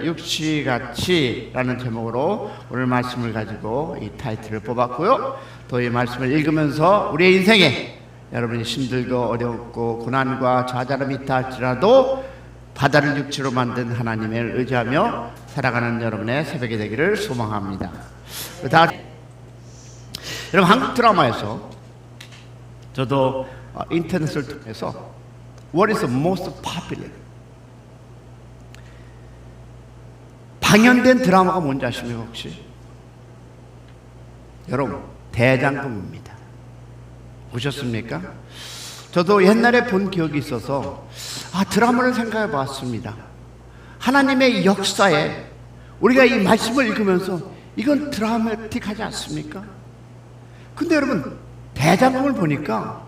육시같이라는 제목으로 오늘 말씀을 가지고 이 타이틀을 뽑았고요. 또 이 말씀을 읽으면서 우리의 인생에 여러분이 힘들고 어렵고 고난과 좌절함이 있다 할지라도 바다를 육지로 만든 하나님을 의지하며 살아가는 여러분의 새벽이 되기를 소망합니다. 여러분, 한국 드라마에서 저도 인터넷을 통해서 What is the most popular? 방영된 드라마가 뭔지 아십니까 혹시? 여러분, 대장금입니다. 보셨습니까? 저도 옛날에 본 기억이 있어서 드라마를 생각해 봤습니다. 하나님의 역사에 우리가 이 말씀을 읽으면서 이건 드라마틱하지 않습니까? 근데 여러분, 대장금을 보니까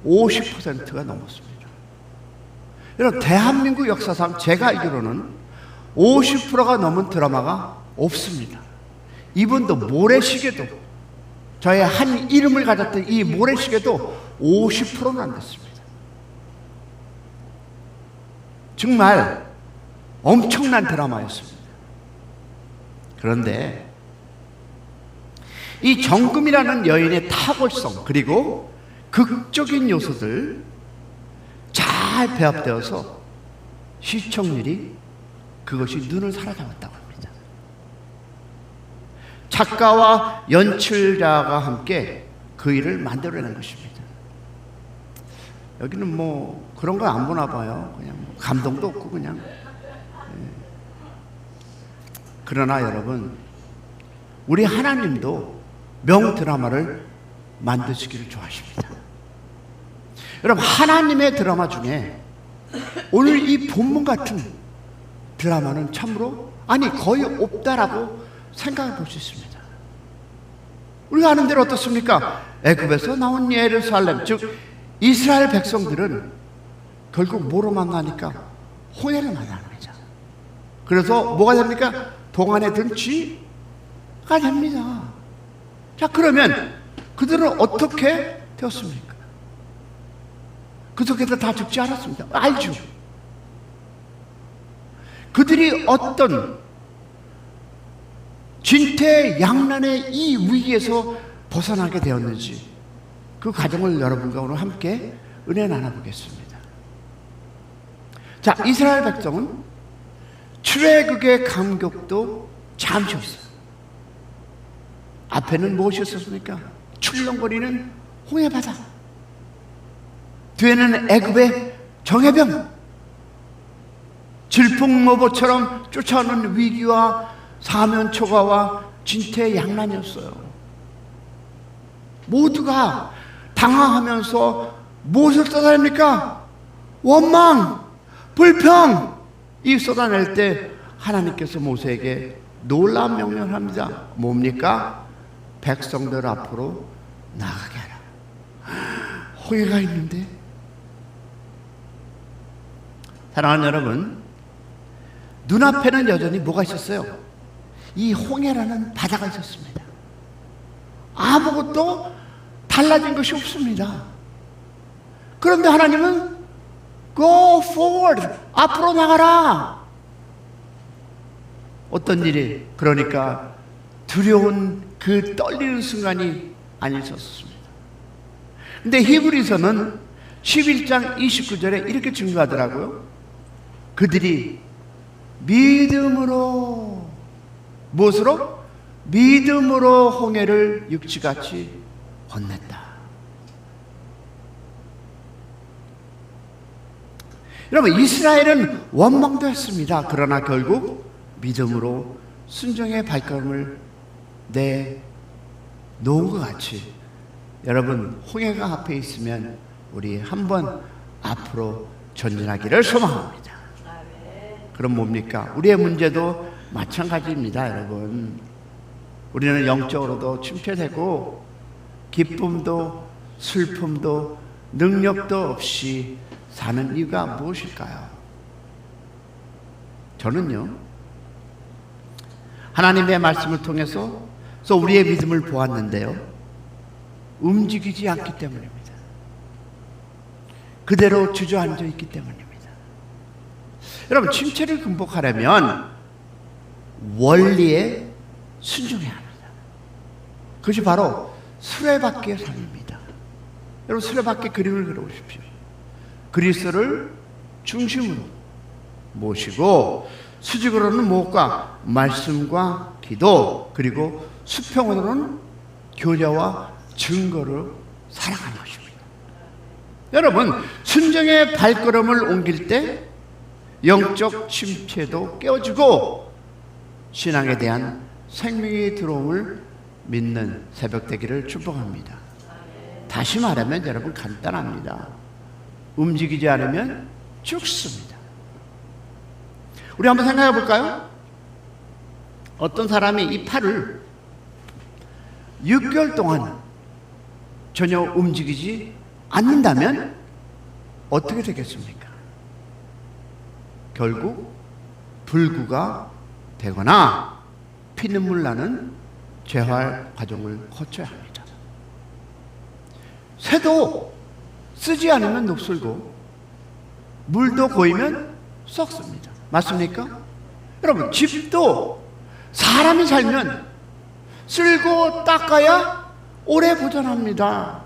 50%가 넘었습니다. 여러분, 대한민국 역사상 제가 알기로는 50%가 넘은 드라마가 없습니다. 이분도 모래시계도, 저의 한 이름을 가졌던 이 모래시계도 50%는 안 됐습니다. 정말 엄청난 드라마였습니다. 그런데 이 정금이라는 여인의 탁월성 그리고 극적인 요소들 잘 배합되어서 시청률이 그것이 눈을 사로잡았다고 합니다. 작가와 연출자가 함께 그 일을 만들어낸 것입니다. 여기는 뭐 그런 거 안 보나 봐요. 그냥 감동도 없고 그냥. 그러나 여러분, 우리 하나님도 명드라마를 만드시기를 좋아하십니다. 여러분, 하나님의 드라마 중에 오늘 이 본문 같은 드라마는 참으로 거의 없다라고 생각해 볼 수 있습니다. 우리가 아는 대로 어떻습니까? 애굽에서 나온 예루살렘, 즉 이스라엘 백성들은 결국 뭐로 만나니까? 홍해를 만납니다. 그래서 뭐가 됩니까? 동안에 든 쥐가 됩니다. 자, 그러면 그들은 어떻게 되었습니까? 그 속에서 다 죽지 않았습니다. 알죠? 그들이 어떤 진퇴양난의 이 위기에서 벗어나게 되었는지 그 과정을 여러분과 오늘 함께 은혜 나눠보겠습니다. 자, 이스라엘 백성은 출애굽의 감격도 잠시 없어요. 앞에는 무엇이 있었습니까? 출렁거리는 홍해바다, 뒤에는 애굽의 정예병, 질풍노보처럼 쫓아오는 위기와 사면초가와 진퇴양난이었어요. 모두가 당황하면서 무엇을 쏟아냅니까? 원망, 불평, 이 쏟아낼 때 하나님께서 모세에게 놀라운 명령을 합니다. 뭡니까? 백성들 앞으로 나가게 하라. 홍해가 있는데. 사랑하는 여러분, 눈앞에는 여전히 뭐가 있었어요? 이 홍해라는 바다가 있었습니다. 아무것도 달라진 것이 없습니다. 그런데 하나님은 Go forward, 앞으로 나가라. 어떤 일이, 그러니까 두려운 그 떨리는 순간이 아니었습니다. 근데 히브리서는 11장 29절에 이렇게 증거하더라고요. 그들이 믿음으로, 무엇으로? 믿음으로 홍해를 육지같이 건넜다. 여러분, 이스라엘은 원망도 했습니다. 그러나 결국 믿음으로 순종의 발걸음을 내놓은 것 같이 여러분, 홍해가 앞에 있으면 우리 한번 앞으로 전진하기를 소망합니다. 그럼 뭡니까? 우리의 문제도 마찬가지입니다. 여러분, 우리는 영적으로도 침체되고 기쁨도 슬픔도 능력도 없이 사는 이유가 무엇일까요? 저는요, 하나님의 말씀을 통해서 우리의 믿음을 보았는데요, 움직이지 않기 때문입니다. 그대로 주저앉아 있기 때문입니다. 여러분, 침체를 극복하려면 원리에 순종해야 합니다. 그것이 바로 수레바퀴의 삶입니다. 여러분, 수레바퀴 그림을 그려보십시오. 그리스도를 중심으로 모시고 수직으로는 무엇과? 말씀과 기도, 그리고 수평으로는 교제와 증거를 살아가는 것입니다. 여러분, 순종의 발걸음을 옮길 때 영적 침체도 깨어지고 신앙에 대한 생명의 들어옴을 믿는 새벽 되기를 축복합니다. 다시 말하면 여러분, 간단합니다. 움직이지 않으면 죽습니다. 우리 한번 생각해 볼까요? 어떤 사람이 이 팔을 6개월 동안 전혀 움직이지 않는다면 어떻게 되겠습니까? 결국 불구가 되거나 피눈물 나는 재활 과정을 거쳐야 합니다. 새도 쓰지 않으면 녹슬고 물도 고이면 썩습니다. 맞습니까? 여러분, 집도 사람이 살면 쓸고 닦아야 오래 보존합니다.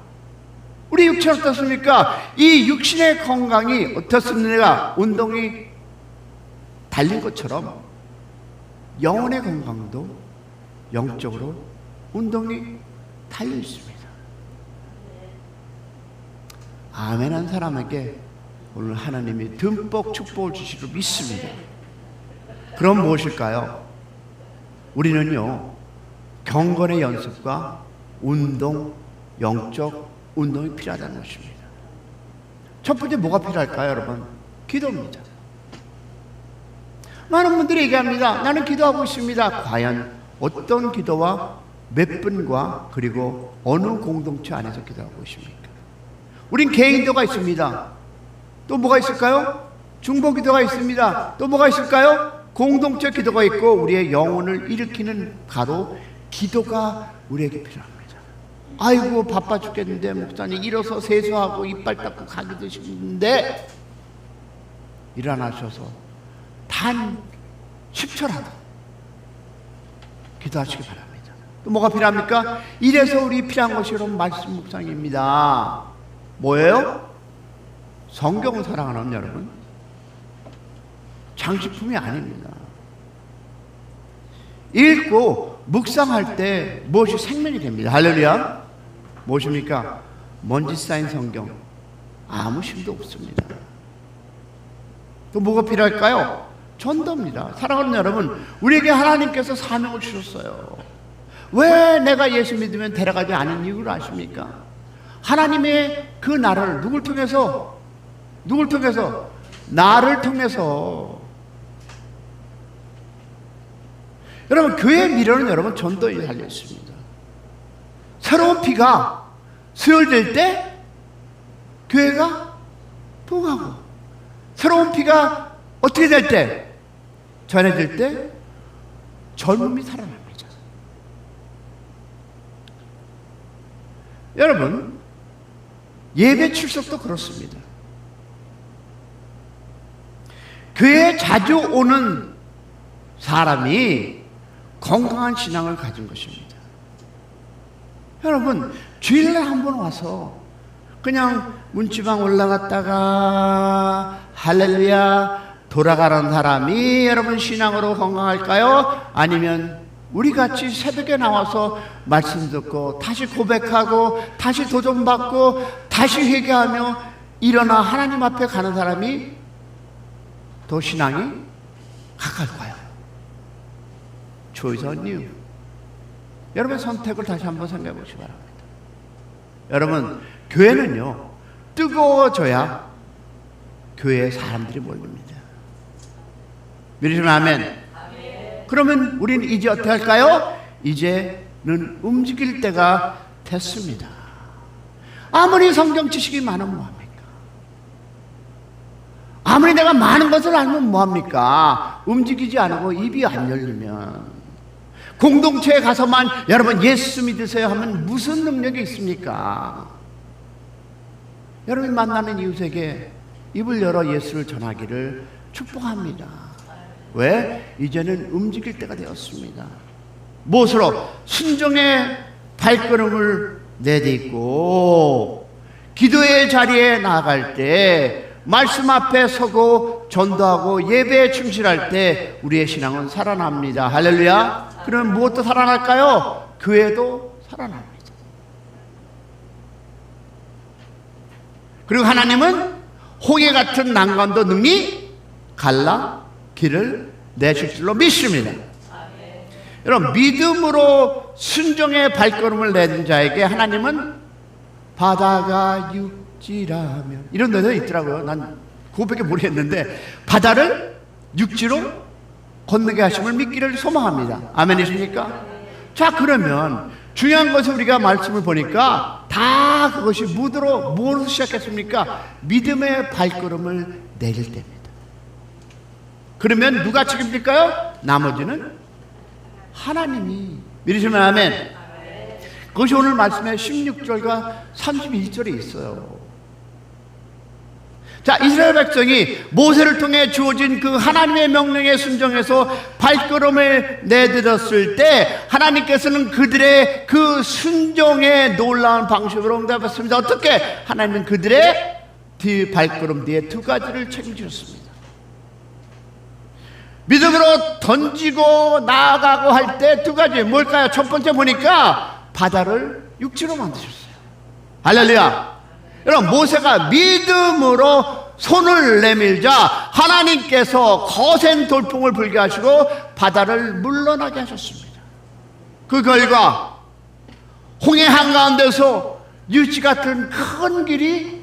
우리 육체는 어떻습니까? 이 육신의 건강이 어떻습니까? 운동이 달린 것처럼 영혼의 건강도 영적으로 운동이 달려 있습니다. 아멘한 사람에게 오늘 하나님이 듬뿍 축복을 주시기로 믿습니다. 그럼 무엇일까요? 우리는요, 경건의 연습과 운동, 영적 운동이 필요하다는 것입니다. 첫 번째 뭐가 필요할까요, 여러분? 기도입니다. 많은 분들이 얘기합니다. 나는 기도하고 있습니다. 과연 어떤 기도와 몇 분과 그리고 어느 공동체 안에서 기도하고 있습니까? 우린 개인 기도가 있습니다. 또 뭐가 있을까요? 중보 기도가 있습니다. 또 뭐가 있을까요? 공동체 기도가 있고 우리의 영혼을 일으키는 바로 기도가 우리에게 필요합니다. 아이고 바빠 죽겠는데 목사님 일어서 세수하고 이빨 닦고 가기도 싫은데 일어나셔서 단 10초라도 기도하시기 바랍니다. 또 뭐가 필요합니까? 이래서 우리 필요한 것이 여러분 말씀 묵상입니다. 뭐예요? 성경을 사랑하는 여러분, 장식품이 아닙니다. 읽고 묵상할 때 무엇이 생명이 됩니다. 할렐루야. 무엇입니까? 먼지 쌓인 성경 아무 힘도 없습니다. 또 뭐가 필요할까요? 전도입니다. 사랑하는 여러분, 우리에게 하나님께서 사명을 주셨어요. 왜 내가 예수 믿으면 데려가지 않은 이유를 아십니까? 하나님의 그 나라를 누굴 통해서? 나를 통해서. 여러분, 교회의 미래는 여러분 전도에 달려 있습니다. 새로운 피가 수혈될 때 교회가 부흥하고, 새로운 피가 어떻게 될 때? 전해질 때 젊음이 살아납니다. 여러분, 예배 출석도 그렇습니다. 교회에 자주 오는 사람이 건강한 신앙을 가진 것입니다. 여러분, 주일날 한번 와서 그냥 문지방 올라갔다가 할렐루야 돌아가는 사람이 여러분 신앙으로 건강할까요? 아니면 우리같이 새벽에 나와서 말씀 듣고 다시 고백하고 다시 도전받고 다시 회개하며 일어나 하나님 앞에 가는 사람이 더 신앙이 가까울까요? Choose on you. 여러분 선택을 다시 한번 생각해 보시기 바랍니다. 여러분, 교회는요 뜨거워져야 교회에 사람들이 몰립니다. 믿으시면 아멘. 그러면 우리는 이제 어떻게 할까요? 이제는 움직일 때가 됐습니다. 아무리 성경 지식이 많으면 뭐합니까? 아무리 내가 많은 것을 알면 뭐합니까? 움직이지 않고 입이 안 열리면, 공동체에 가서만 여러분 예수 믿으세요 하면 무슨 능력이 있습니까? 여러분이 만나는 이웃에게 입을 열어 예수를 전하기를 축복합니다. 왜? 이제는 움직일 때가 되었습니다. 무엇으로? 순종의 발걸음을 내딛고 기도의 자리에 나아갈 때, 말씀 앞에 서고 전도하고 예배에 충실할 때 우리의 신앙은 살아납니다. 할렐루야. 그러면 무엇도 살아날까요? 교회도 살아납니다. 그리고 하나님은 홍해 같은 난관도 능히 갈라 길을 내실 줄로 믿습니다. 여러분, 믿음으로 순종의 발걸음을 내는 자에게 하나님은 바다가 육지라면, 이런 노래도 있더라고요. 난 그것밖에 모르겠는데, 바다를 육지로 건너게 하심을 믿기를 소망합니다. 아멘이십니까? 자, 그러면 중요한 것은 우리가 말씀을 보니까 다 그것이 무엇으로 시작했습니까? 믿음의 발걸음을 내릴 때입니다. 그러면 누가 책임질까요? 나머지는 하나님이. 믿으시면 아멘. 그것이 오늘 말씀의 16절과 31절에 있어요. 자, 이스라엘 백성이 모세를 통해 주어진 그 하나님의 명령에 순종해서 발걸음을 내딛었을 때 하나님께서는 그들의 그 순종의 놀라운 방식으로 응답했습니다. 어떻게? 하나님은 그들의 발걸음 뒤에 두 가지를 책임지셨습니다. 믿음으로 던지고 나아가고 할 때 두 가지 뭘까요? 첫 번째 보니까 바다를 육지로 만드셨어요. 할렐루야. 여러분, 모세가 믿음으로 손을 내밀자 하나님께서 거센 돌풍을 불게 하시고 바다를 물러나게 하셨습니다. 그 결과 홍해 한가운데서 유치 같은 큰 길이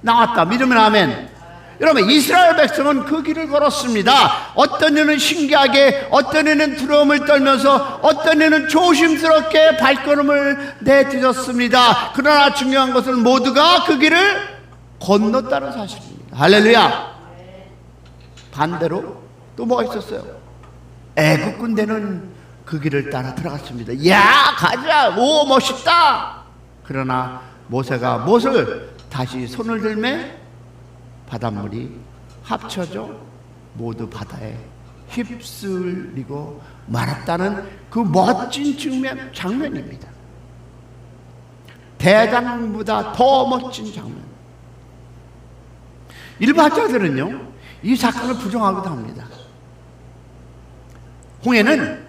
나왔다. 믿으면 아멘. 여러분, 이스라엘 백성은 그 길을 걸었습니다. 어떤 이는 신기하게, 어떤 이는 두려움을 떨면서, 어떤 이는 조심스럽게 발걸음을 내딛었습니다. 그러나 중요한 것은 모두가 그 길을 건넜다는 사실입니다. 할렐루야. 반대로 또 뭐가 있었어요? 애국 군대는 그 길을 따라 들어갔습니다. 야, 가자, 오, 멋있다. 그러나 모세가 무엇을 다시 손을 들매 바닷물이 합쳐져 모두 바다에 휩쓸리고 말았다는 그 멋진 장면입니다. 대장보다 더 멋진 장면. 일부 학자들은요, 이 사건을 부정하기도 합니다. 홍해는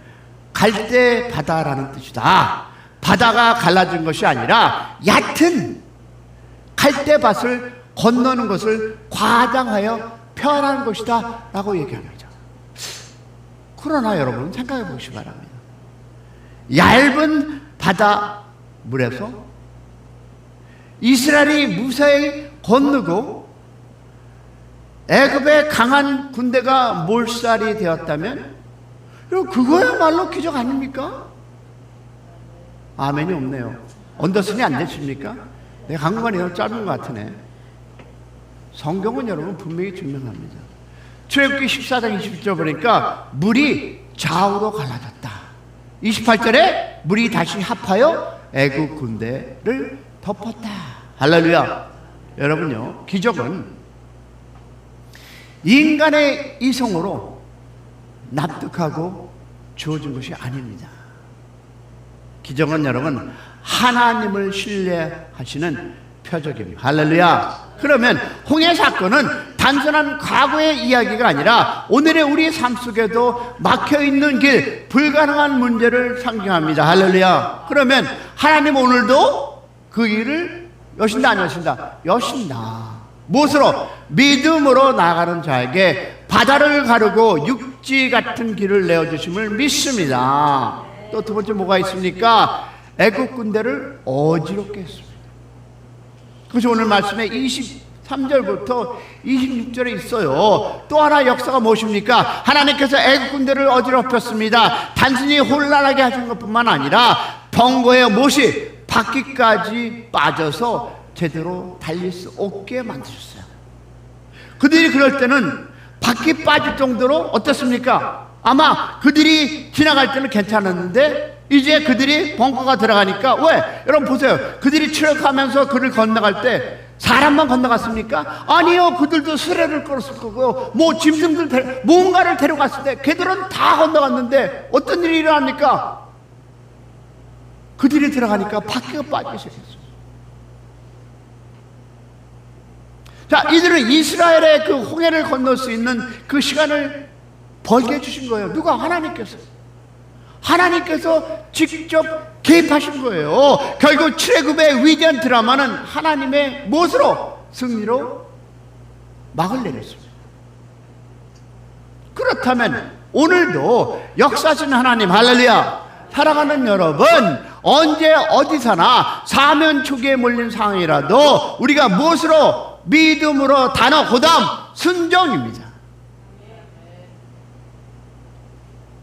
갈대 바다라는 뜻이다. 바다가 갈라진 것이 아니라 얕은 갈대밭을 건너는 것을 과장하여 표현한 것이다 라고 얘기합니다. 그러나 여러분 생각해 보시기 바랍니다. 얇은 바닷물에서 이스라엘이 무사히 건너고 애굽의 강한 군대가 몰살이 되었다면 그거야말로 기적 아닙니까? 아멘이 없네요. 언더슨이 안 되십니까? 내가 한국말이 너무 짧은 것 같으네. 성경은 여러분 분명히 증명합니다. 출애굽기 14장 20절 보니까 물이 좌우로 갈라졌다. 28절에 물이 다시 합하여 애굽 군대를 덮었다. 할렐루야. 여러분요, 기적은 인간의 이성으로 납득하고 주어진 것이 아닙니다. 기적은 여러분 하나님을 신뢰하시는 표적입니다. 할렐루야. 그러면 홍해 사건은 단순한 과거의 이야기가 아니라 오늘의 우리 삶 속에도 막혀있는 길, 불가능한 문제를 상징합니다. 할렐루야. 그러면 하나님 오늘도 그 일을 여신다 안 여신다? 여신다. 무엇으로? 믿음으로 나가는 자에게 바다를 가르고 육지 같은 길을 내어주심을 믿습니다. 또 두 번째 뭐가 있습니까? 애국 군대를 어지럽게 했습니다. 그것이 오늘 말씀의 23절부터 26절에 있어요. 또 하나 역사가 무엇입니까? 하나님께서 애국 군대를 어지럽혔습니다. 단순히 혼란하게 하신 것뿐만 아니라 번거의 못이 바퀴까지 빠져서 제대로 달릴 수 없게 만드셨어요. 그들이 그럴 때는 바퀴 빠질 정도로 어떻습니까? 아마 그들이 지나갈 때는 괜찮았는데 이제 그들이 벙커가 들어가니까 왜? 여러분 보세요. 그들이 추락하면서 그를 건너갈 때 사람만 건너갔습니까? 아니요. 그들도 수레를 끌었을 거고요. 뭐 짐승들 뭔가를 데려갔을 때 걔들은 다 건너갔는데 어떤 일이 일어납니까? 그들이 들어가니까 바퀴가 빠지기 시작했어요. 자, 이들은 이스라엘의 그 홍해를 건널 수 있는 그 시간을 벌게 해주신 거예요. 누가? 하나님께서. 하나님께서 직접 개입하신 거예요. 결국 출애굽의 위대한 드라마는 하나님의 무엇으로? 승리로 막을 내렸습니다. 그렇다면 오늘도 역사하신 하나님, 할렐루야, 사랑하는 여러분, 언제 어디서나 사면 초기에 몰린 상황이라도 우리가 무엇으로? 믿음으로, 단어 고담 순종입니다.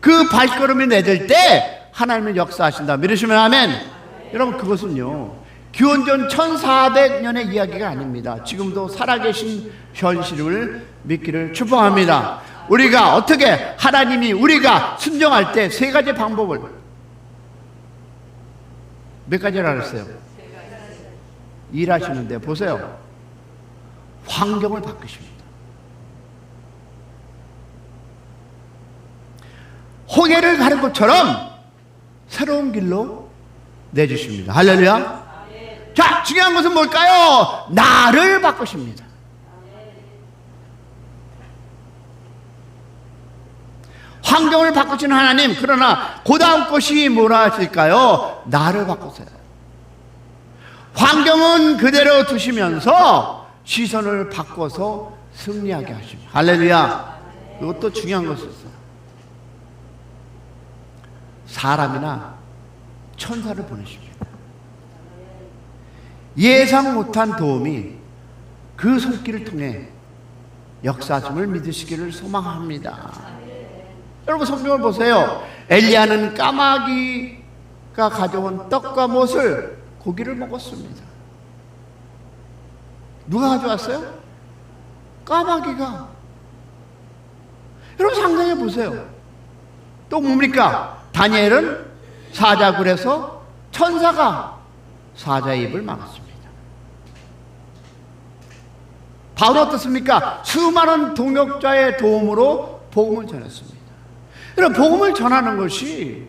그 발걸음이 내딜 때 하나님은 역사하신다 믿으시면 아멘. 여러분, 그것은요 기원전 1400년의 이야기가 아닙니다. 지금도 살아계신 현실을 믿기를 축복합니다. 우리가 어떻게, 하나님이 우리가 순종할 때 세 가지 방법을, 몇 가지를 알았어요? 일하시는데 보세요. 환경을 바꾸십니다. 홍해를 가는 것처럼 새로운 길로 내주십니다. 할렐루야. 자, 중요한 것은 뭘까요? 나를 바꾸십니다. 환경을 바꾸시는 하나님, 그러나 그 다음 것이 뭐라 하실까요? 나를 바꾸세요. 환경은 그대로 두시면서 시선을 바꿔서 승리하게 하십니다. 할렐루야. 이것도 중요한 것이었어요. 사람이나 천사를 보내십니다. 예상 못한 도움이 그 손길을 통해 역사심을 믿으시기를 소망합니다. 여러분, 성경을 보세요. 엘리야는 까마귀가 가져온 떡과 못을, 고기를 먹었습니다. 누가 가져왔어요? 까마귀가. 여러분, 상상해 보세요. 또 뭡니까? 다니엘은 사자굴에서 천사가 사자의 입을 막았습니다. 바울은 어떻습니까? 수많은 동역자의 도움으로 복음을 전했습니다. 여러분, 복음을 전하는 것이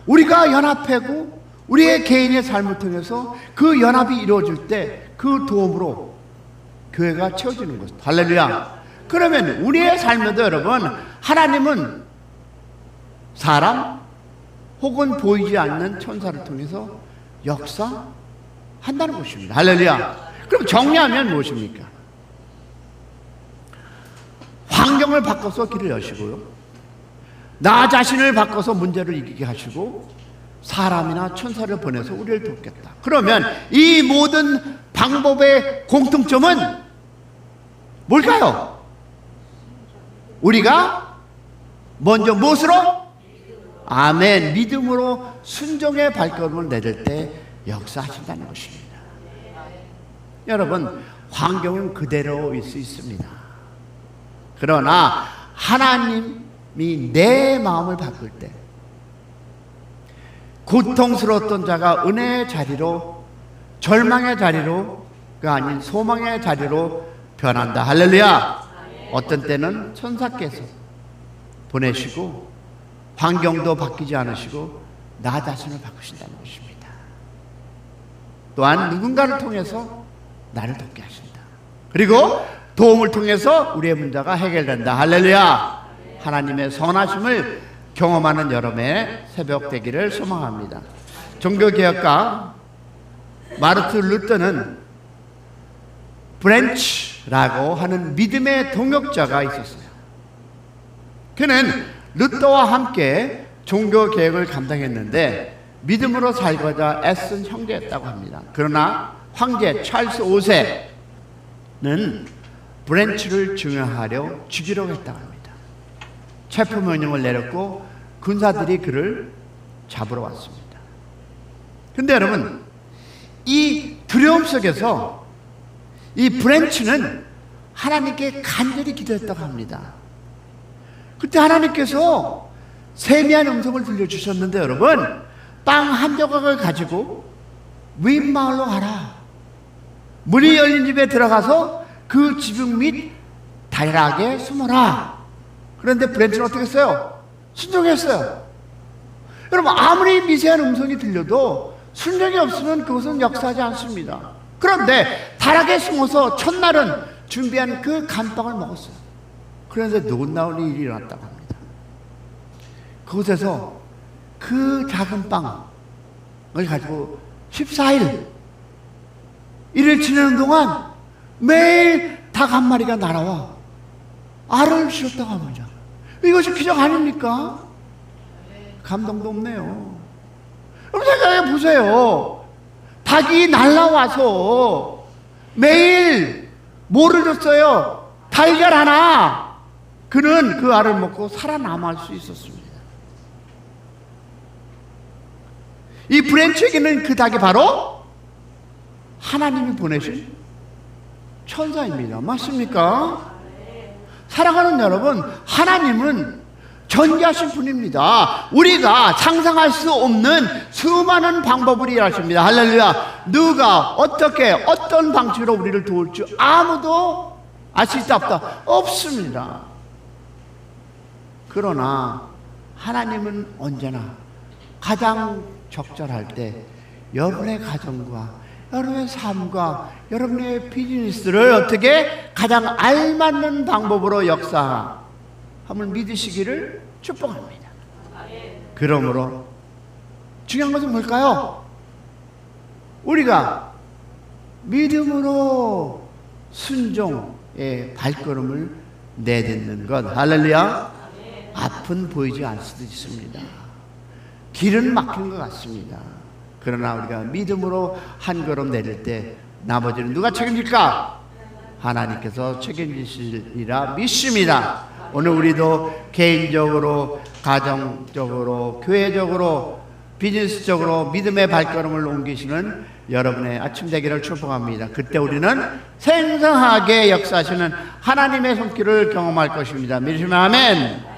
우리가 연합하고 우리의 개인의 삶을 통해서 그 연합이 이루어질 때 그 도움으로 교회가 채워지는 것. 할렐루야. 그러면 우리의 삶에도 여러분, 하나님은 사람 혹은 보이지 않는 천사를 통해서 역사한다는 것입니다. 할렐루야. 그럼 정리하면 무엇입니까? 환경을 바꿔서 길을 여시고요, 나 자신을 바꿔서 문제를 이기게 하시고 사람이나 천사를 보내서 우리를 돕겠다. 그러면 이 모든 방법의 공통점은 뭘까요? 우리가 먼저 무엇으로? 아멘. 믿음으로 순종의 발걸음을 내릴 때 역사하신다는 것입니다. 여러분, 환경은 그대로일 수 있습니다. 그러나 하나님이 내 마음을 바꿀 때 고통스러웠던 자가 은혜의 자리로, 절망의 자리로가 아닌 소망의 자리로 변한다. 할렐루야. 어떤 때는 천사께서 보내시고 환경도 바뀌지 않으시고 나 자신을 바꾸신다는 것입니다. 또한 누군가를 통해서 나를 돕게 하신다. 그리고 도움을 통해서 우리의 문제가 해결된다. 할렐루야. 하나님의 선하심을 경험하는 여름의 새벽 되기를 소망합니다. 종교개혁가 마르틴 루터는 브랜치라고 하는 믿음의 동역자가 있었어요. 그는 루터와 함께 종교개혁을 감당했는데 믿음으로 살고자 애쓴 형제였다고 합니다. 그러나 황제 찰스 5세는 브랜치를 증오하려 죽이려고 했다고 합니다. 체포 명령을 내렸고 군사들이 그를 잡으러 왔습니다. 근데 여러분, 이 두려움 속에서 이 브랜치는 하나님께 간절히 기도했다고 합니다. 그때 하나님께서 세미한 음성을 들려주셨는데 여러분, 빵 한 조각을 가지고 윗마을로 가라. 문이 열린 집에 들어가서 그 지붕 밑 다이락에 숨어라. 그런데 브랜치는 어떻게 했어요? 순종했어요. 여러분, 아무리 미세한 음성이 들려도 순종이 없으면 그것은 역사하지 않습니다. 그런데 다락에 숨어서 첫날은 준비한 그 감빵을 먹었어요. 그런데 놀라운 일이 일어났다고 합니다. 그곳에서 그 작은 빵을 가지고 14일 일을 지내는 동안 매일 닭 한 마리가 날아와 알을 씌웠다고 합니다. 이것이 기적 아닙니까? 감동도 없네요. 여러분, 생각해 보세요. 닭이 날아와서 매일 뭐를 줬어요? 달걀 하나. 그는 그 알을 먹고 살아남을 수 있었습니다. 이 브랜치에게는 그 닭이 바로 하나님이 보내신 천사입니다. 맞습니까? 사랑하는 여러분, 하나님은 전지하신 분입니다. 우리가 상상할 수 없는 수많은 방법을 일하십니다. 할렐루야. 누가 어떻게 어떤 방식으로 우리를 도울 줄 아무도 알 수 있다 없다? 없습니다. 그러나 하나님은 언제나 가장 적절할 때 여러분의 가정과 여러분의 삶과 여러분의 비즈니스를 어떻게 가장 알맞는 방법으로 역사함을 믿으시기를 축복합니다. 그러므로 중요한 것은 뭘까요? 우리가 믿음으로 순종의 발걸음을 내딛는 것. 할렐루야. 앞은 보이지 않을 수도 있습니다. 길은 막힌 것 같습니다. 그러나 우리가 믿음으로 한 걸음 내릴 때 나머지는 누가 책임질까? 하나님께서 책임지시리라 믿습니다. 오늘 우리도 개인적으로, 가정적으로, 교회적으로, 비즈니스적으로 믿음의 발걸음을 옮기시는 여러분의 아침 되기를 축복합니다. 그때 우리는 생생하게 역사하시는 하나님의 손길을 경험할 것입니다. 믿으시면 아멘.